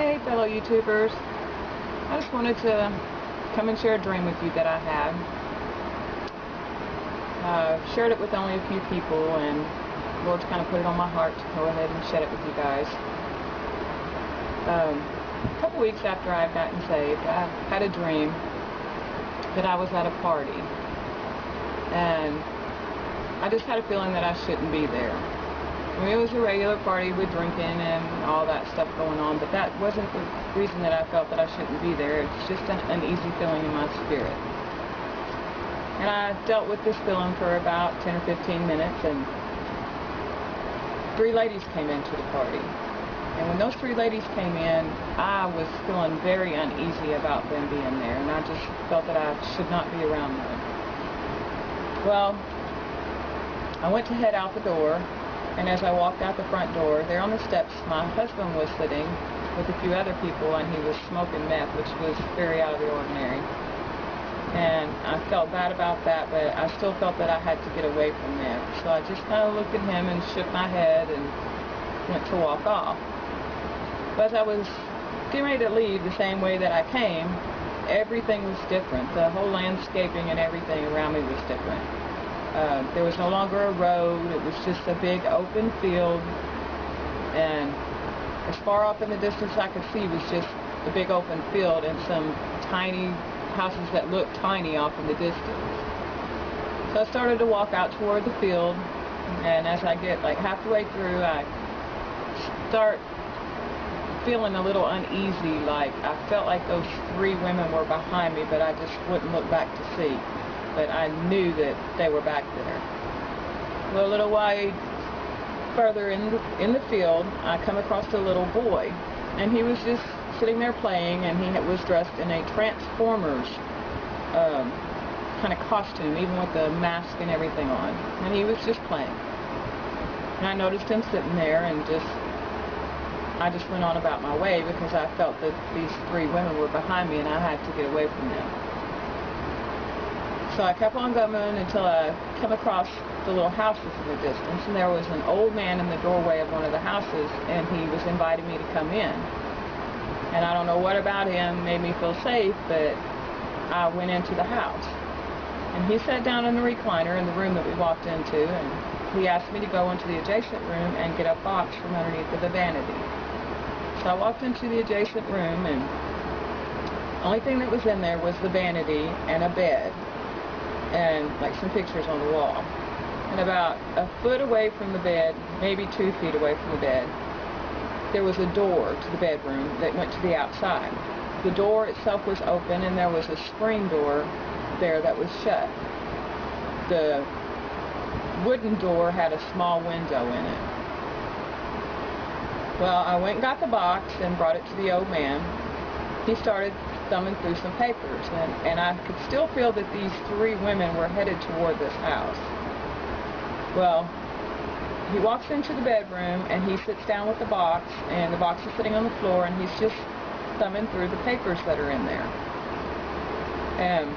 Hey fellow YouTubers, I just wanted to come and share a dream with you that I had. I've shared it with only a few people, and Lord's kind of put it on my heart to go ahead and share it with you guys. A couple weeks after I had gotten saved, I had a dream that I was at a party, and I just had a feeling that I shouldn't be there. I mean, it was a regular party with drinking and all that stuff going on, but that wasn't the reason that I felt that I shouldn't be there. It's just an uneasy feeling in my spirit. And I dealt with this feeling for about 10 or 15 minutes, and 3 ladies came into the party. And when those 3 ladies came in, I was feeling very uneasy about them being there, and I just felt that I should not be around them. Well, I went to head out the door, and as I walked out the front door, there on the steps, my husband was sitting with a few other people, and he was smoking meth, which was very out of the ordinary. And I felt bad about that, but I still felt that I had to get away from them. So I just kind of looked at him and shook my head and went to walk off. But as I was getting ready to leave the same way that I came, everything was different. The whole landscaping and everything around me was different. There was no longer a road. It was just a big open field, and as far off in the distance I could see was just a big open field and some tiny houses that looked tiny off in the distance. So I started to walk out toward the field, and as I get like halfway through, I start feeling a little uneasy. Like I felt like those 3 women were behind me, but I just wouldn't look back to see. But I knew that they were back there. Well, a little while further in the field, I come across a little boy, and he was just sitting there playing, and he was dressed in a Transformers kind of costume, even with the mask and everything on, and he was just playing. And I noticed him sitting there, and I just went on about my way because I felt that these 3 women were behind me, and I had to get away from them. So I kept on going until I come across the little houses in the distance, and there was an old man in the doorway of one of the houses, and he was inviting me to come in. And I don't know what about him made me feel safe, but I went into the house. And he sat down in the recliner in the room that we walked into, and he asked me to go into the adjacent room and get a box from underneath of the vanity. So I walked into the adjacent room, and the only thing that was in there was the vanity and a bed, and like some pictures on the wall. And about a foot away from the bed, maybe 2 feet away from the bed, there was a door to the bedroom that went to the outside. The door itself was open, and there was a screen door there that was shut. The wooden door had a small window in it. Well, I went and got the box and brought it to the old man. He started thumbing through some papers, and I could still feel that these 3 women were headed toward this house. Well, he walks into the bedroom, and he sits down with the box, and the box is sitting on the floor, and he's just thumbing through the papers that are in there. And